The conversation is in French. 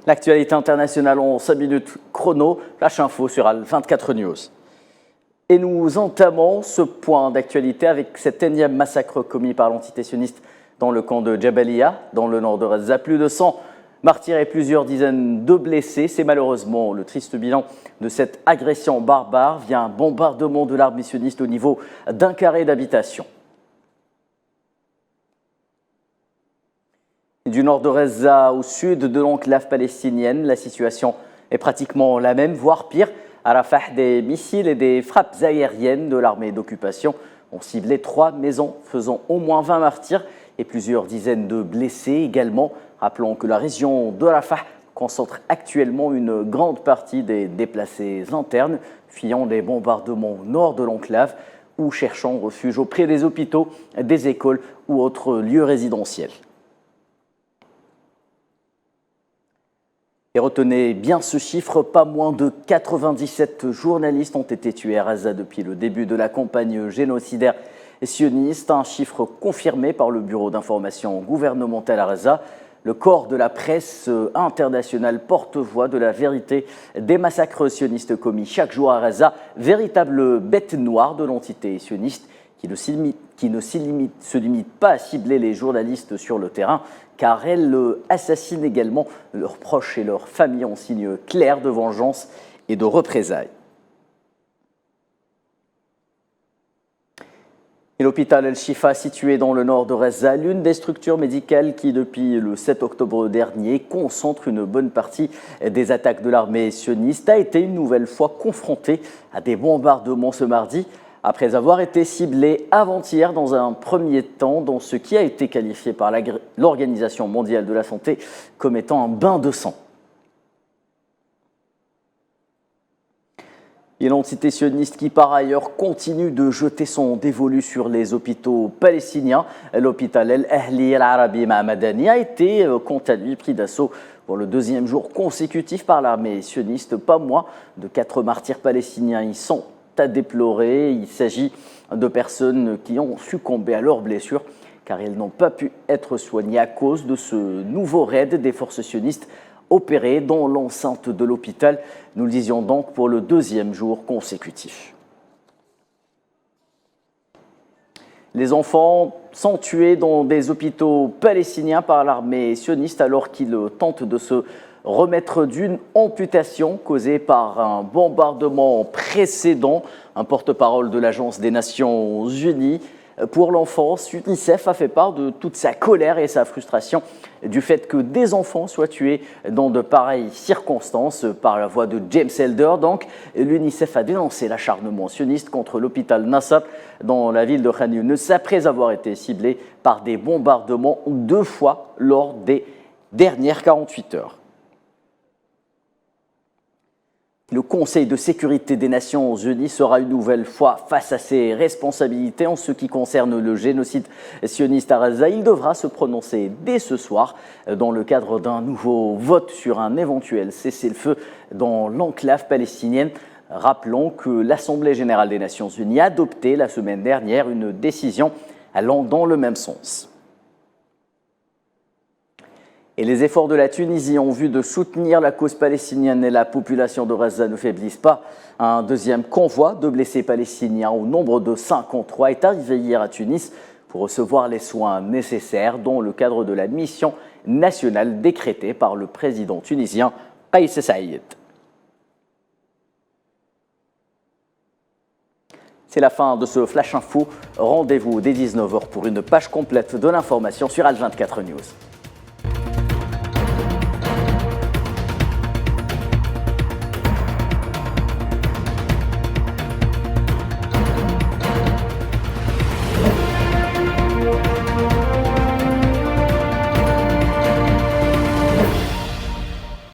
L'actualité internationale en 5 minutes chrono, flash info sur Al24 News. Et nous entamons ce point d'actualité avec cet énième massacre commis par l'entité sioniste dans le camp de Jabalia, dans le nord de Gaza. Plus de 100 martyrs et plusieurs dizaines de blessés. C'est malheureusement le triste bilan de cette agression barbare via un bombardement de l'armée sioniste au niveau d'un carré d'habitation. Du nord de Gaza au sud de l'enclave palestinienne, la situation est pratiquement la même, voire pire. À Rafah, des missiles et des frappes aériennes de l'armée d'occupation ont ciblé 3 maisons, faisant au moins 20 martyrs et plusieurs dizaines de blessés également. Rappelons que la région de Rafah concentre actuellement une grande partie des déplacés internes, fuyant des bombardements au nord de l'enclave ou cherchant refuge auprès des hôpitaux, des écoles ou autres lieux résidentiels. Et retenez bien ce chiffre, pas moins de 97 journalistes ont été tués à Gaza depuis le début de la campagne génocidaire sioniste, un chiffre confirmé par le Bureau d'information gouvernementale à Gaza. Le corps de la presse internationale porte-voix de la vérité des massacres sionistes commis chaque jour à Gaza, véritable bête noire de l'entité sioniste qui ne se limite pas à cibler les journalistes sur le terrain, car elle assassine également leurs proches et leurs familles en signe clair de vengeance et de représailles. Et l'hôpital El-Shifa, situé dans le nord de Gaza, l'une des structures médicales qui, depuis le 7 octobre dernier, concentre une bonne partie des attaques de l'armée sioniste, a été une nouvelle fois confrontée à des bombardements ce mardi, après avoir été ciblé avant-hier dans un premier temps dans ce qui a été qualifié par l'Organisation mondiale de la santé comme étant un bain de sang. Et l'entité sioniste qui par ailleurs continue de jeter son dévolu sur les hôpitaux palestiniens, l'hôpital El-Ahli Al-Arabi Ma'amadani a été quant à lui pris d'assaut pour le deuxième jour consécutif par l'armée sioniste. Pas moins de 4 martyrs palestiniens y sont à déplorer. Il s'agit de personnes qui ont succombé à leurs blessures car ils n'ont pas pu être soignés à cause de ce nouveau raid des forces sionistes opéré dans l'enceinte de l'hôpital. Nous le disions donc pour le deuxième jour consécutif. Les enfants sont tués dans des hôpitaux palestiniens par l'armée sioniste alors qu'ils tentent de se remettre d'une amputation causée par un bombardement précédent. Un porte-parole de l'Agence des Nations Unies pour l'enfance, UNICEF, a fait part de toute sa colère et sa frustration du fait que des enfants soient tués dans de pareilles circonstances. Par la voix de James Elder, donc, l'UNICEF a dénoncé l'acharnement sioniste contre l'hôpital Nasser dans la ville de Khan Younis après avoir été ciblé par des bombardements 2 fois lors des dernières 48 heures. Le Conseil de sécurité des Nations Unies sera une nouvelle fois face à ses responsabilités en ce qui concerne le génocide sioniste à Gaza. Il devra se prononcer dès ce soir dans le cadre d'un nouveau vote sur un éventuel cessez-le-feu dans l'enclave palestinienne. Rappelons que l'Assemblée générale des Nations Unies a adopté la semaine dernière une décision allant dans le même sens. Et les efforts de la Tunisie en vue de soutenir la cause palestinienne et la population de Gaza ne faiblissent pas. Un deuxième convoi de blessés palestiniens au nombre de 53 est arrivé hier à Tunis pour recevoir les soins nécessaires dans le cadre de la mission nationale décrétée par le président tunisien Kais Saïed. C'est la fin de ce Flash Info. Rendez-vous dès 19h pour une page complète de l'information sur Al24 News.